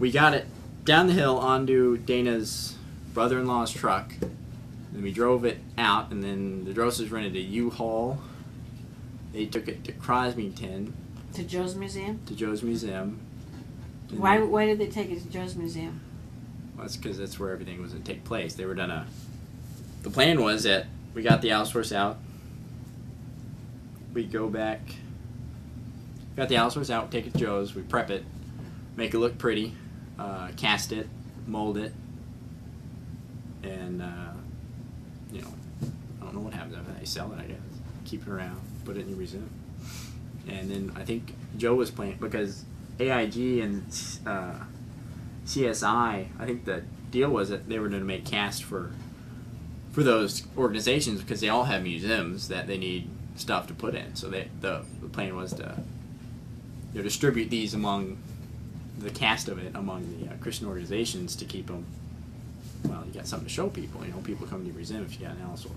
we got it down the hill onto Dana's brother-in-law's truck. Then we drove it out, and then the Drosses rented a U-Haul. They took it to Crosbyton. To Joe's Museum? To Joe's Museum. Why did they take it to Joe's Museum? Well, that's because that's where everything was going to take place. They were gonna. The plan was that we got the Allosaurus out. We go back. Got the Allosaurus out. Take it to Joe's. We prep it, make it look pretty, cast it, mold it, and you know, I don't know what happens after that. You sell it, I guess. Keep it around. Put it in your museum. And then I think Joe was playing because AIG and CSI. I think the deal was that they were going to make casts for those organizations because they all have museums that they need stuff to put in. So the plan was to distribute these among the cast of it among the Christian organizations to keep them. Well, you got something to show people. People come to your museum if you got an Allosaur.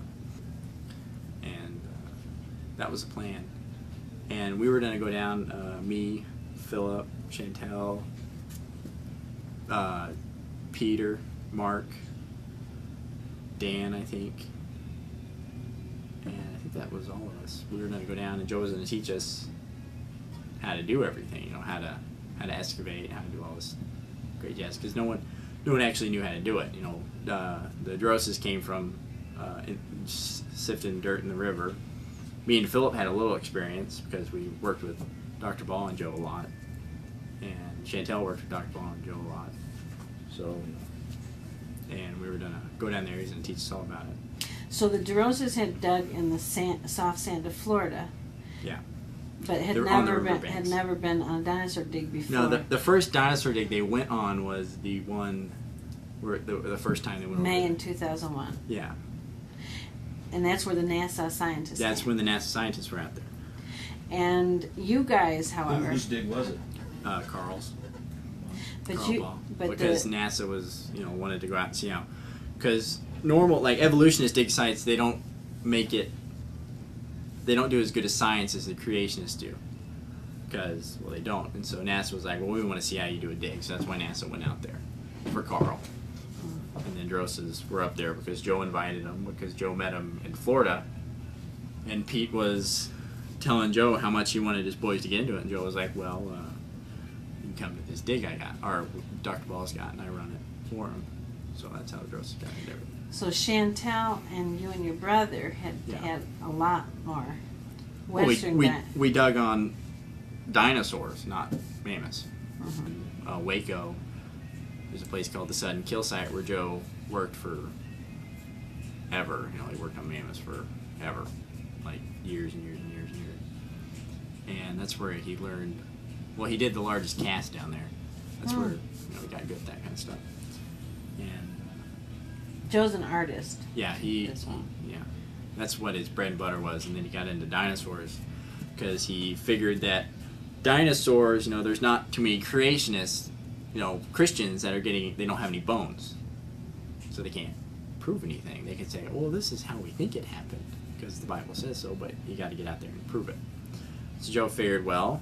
And that was the plan. And we were going to go down, me, Philip, Chantel, Peter, Mark, Dan, I think. And I think that was all of us. We were going to go down, and Joe was going to teach us how to do everything. How to excavate, how to do all this great jazz. Because no one actually knew how to do it. The Drosses came from sifting dirt in the river. Me and Philip had a little experience because we worked with Dr. Ball and Joe a lot. And Chantel worked with Dr. Ball and Joe a lot. So, and we were going to go down there. He's going to teach us all about it. So the Drosses had dug in the soft sand of Florida. Yeah. But had never been on a dinosaur dig before. No, the first dinosaur dig they went on was the one where the first time they went May over in 2001. Yeah. And that's where the NASA scientists That's came. when the NASA scientists were out there. And you guys, however... Whose dig was it? Carl's. Because NASA was, wanted to go out and see how... Because normal, evolutionists dig sites, they don't do as good as science as the creationists do. Because, they don't. And so NASA was like, well, we want to see how you do a dig. So that's why NASA went out there for Carl. And then Drosses were up there because Joe invited them, because Joe met him in Florida. And Pete was telling Joe how much he wanted his boys to get into it. And Joe was like, well, you can come to this dig I got, or Dr. Ball's got, and I run it for him. So that's how Drosses got into everything. So Chantel and you and your brother had a lot more Western we dug on dinosaurs, not mammoths. Mm-hmm. Waco, there's a place called the Sudden Kill Site where Joe worked for ever. He worked on mammoths for ever, years and years and years and years. And that's where he learned. Well, he did the largest cast down there. That's where he got good at that kind of stuff. And Joe's an artist. Yeah, yeah, that's what his bread and butter was. And then he got into dinosaurs because he figured that dinosaurs, there's not too many creationists, Christians that they don't have any bones, so they can't prove anything. They can say, well, this is how we think it happened because the Bible says so, but you got to get out there and prove it. So Joe figured, well,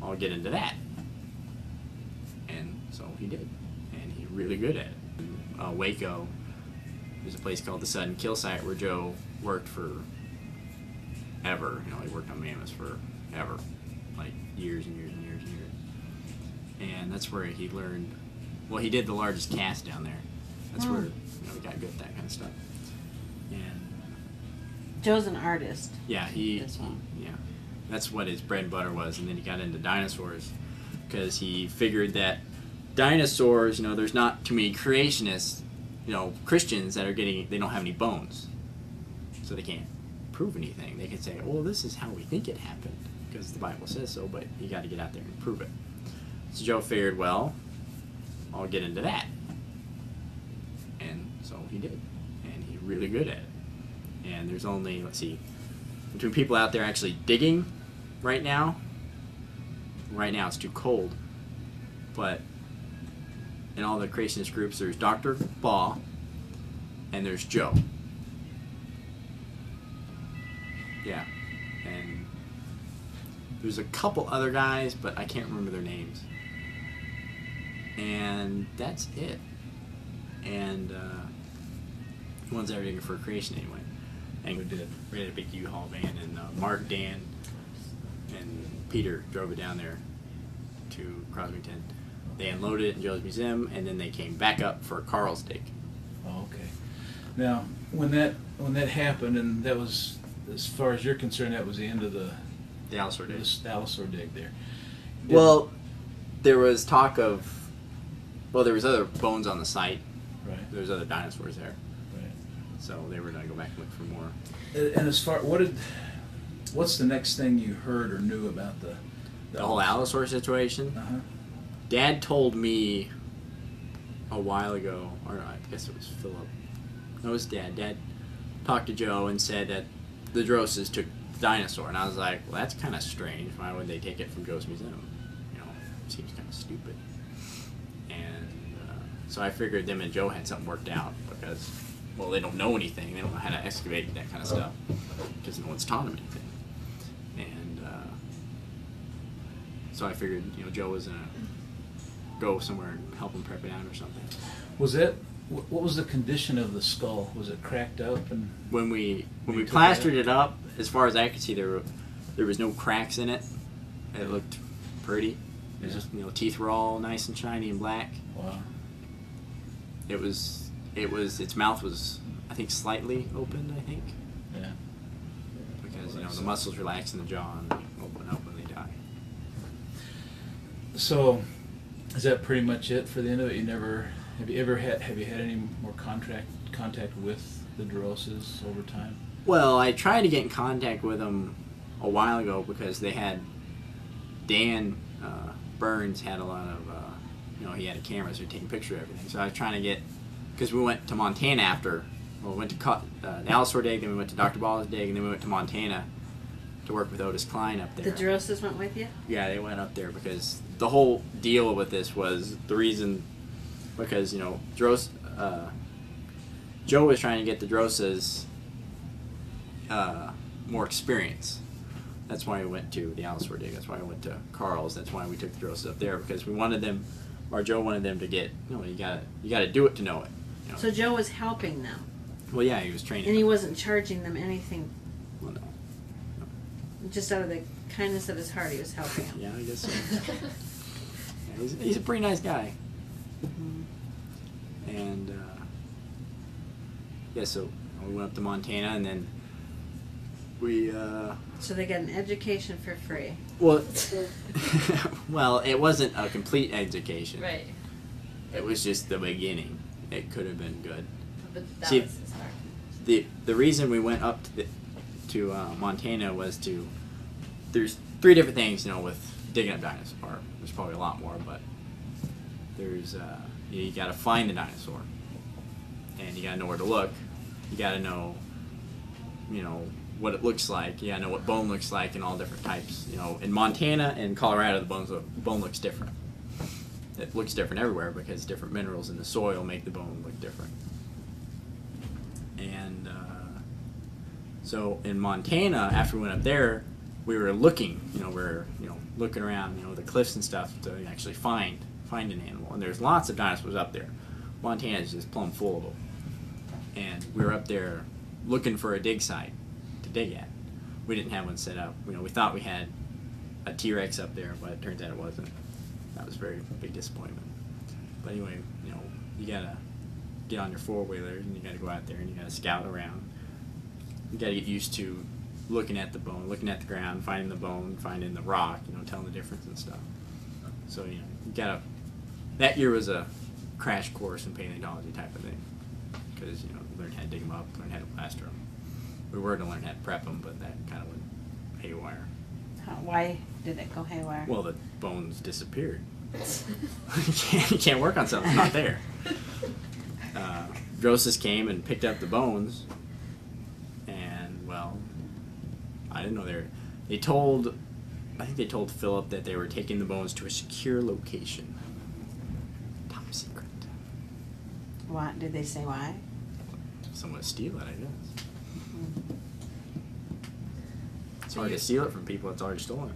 I'll get into that, and so he did, and he's really good at it. Waco, there's a place called the Sudden Kill Site where Joe worked for ever. He worked on mammoths for ever, years and years and years and years. And that's where he learned. Well, he did the largest cast down there. That's where he got good at that kind of stuff. And Joe's an artist. Yeah, yeah, that's what his bread and butter was. And then he got into dinosaurs because he figured that dinosaurs, there's not too many creationists, Christians that they don't have any bones, so they can't prove anything. They can say, well, this is how we think it happened because the Bible says so, but you got to get out there and prove it. So Joe figured, well, I'll get into that. And so he did. And he's really good at it. And there's only, between people out there actually digging right now it's too cold. But in all the creationist groups, there's Dr. Ball and there's Joe. Yeah. And there's a couple other guys, but I can't remember their names. and that's it. And he wants everything for creation anyway. And we had a big U-Haul van, and Mark, Dan, and Peter drove it down there to Crosbyton. They unloaded it in Joe's Museum, and then they came back up for Carl's dig. Oh, okay. Now, when that happened, and that was, as far as you're concerned, that was the end of the Allosaur dig. The Allosaur dig there. Well, there was talk of, there was other bones on the site. Right. There was other dinosaurs there. Right. So they were going to go back and look for more. And as far, what's the next thing you heard or knew about the whole Allosaur situation? Uh-huh. Dad told me a while ago, or I guess it was Philip. No, it was Dad. Dad talked to Joe and said that the Drosses took the dinosaur, and I was like, well, that's kind of strange. Why would they take it from Joe's Museum? You know, it seems kind of stupid. And so I figured them and Joe had something worked out because, well, they don't know anything. They don't know how to excavate that kind of stuff because no one's taught them anything. And so I figured, Joe was gonna go somewhere and help him prep it out or something. What was the condition of the skull? Was it cracked up? And when we plastered it up, as far as I could see, there was no cracks in it. It looked pretty. It was just, teeth were all nice and shiny and black. Wow. Its mouth was, I think, slightly opened, I think. Yeah. Because, the muscles relax in the jaw and they open up when they die. So, is that pretty much it for the end of it? Have you had any more contact with the Drosses over time? Well, I tried to get in contact with them a while ago because they had Dan Burns had a lot of he had a camera, so he taking pictures of everything. So I was trying to get, because we went to Montana after. Well, we went to the Allosaur dig, then we went to Dr. Ball's dig, and then we went to Montana to work with Otis Klein up there. The Drosses went with you? Yeah, they went up there because the whole deal with this was the reason, because, Joe was trying to get the Drosses more experience. That's why we went to the Allosaur dig. That's why we went to Carl's. That's why we took the Drosses up there, because we wanted them, or Joe wanted them to get, you gotta do it to know it. So Joe was helping them? Well, yeah, he was training. And he wasn't charging them anything? Well, no. Just out of the kindness of his heart, he was helping them. Yeah, I guess so. Yeah, he's a pretty nice guy. Mm-hmm. And so we went up to Montana, and then we. So they got an education for free. Well, well, it wasn't a complete education. Right. It was just the beginning. It could have been good. But that See, was the start. The reason we went up to Montana was to. There's 3 different things, with digging up dinosaur. There's probably a lot more, but there's you got to find the dinosaur, and you got to know where to look. You got to know, what it looks like. You got to know what bone looks like, and all different types. In Montana and Colorado, the bone looks different. It looks different everywhere because different minerals in the soil make the bone look different. And so in Montana, after we went up there, we were looking, looking around, the cliffs and stuff to actually find an animal. And there's lots of dinosaurs up there. Montana is just plumb full of them. And we were up there looking for a dig site to dig at. We didn't have one set up. We thought we had a T-Rex up there, but it turns out it wasn't. That was a very big disappointment. But anyway, you gotta get on your 4-wheeler and you gotta go out there and you gotta scout around. You gotta get used to looking at the bone, looking at the ground, finding the bone, finding the rock, telling the difference and stuff. So, you gotta, that year was a crash course in paleontology type of thing. Because, learn how to dig them up, learn how to plaster them. We were to learn how to prep them, but that kind of went haywire. Why did it go haywire? Well, the bones disappeared. you can't work on something that's not there. Drosses came and picked up the bones, and, well, I didn't know I think they told Philip that they were taking the bones to a secure location. Top secret. Why? Did they say why? Someone to steal it, I guess. It's hard to steal it from people that's already stolen it.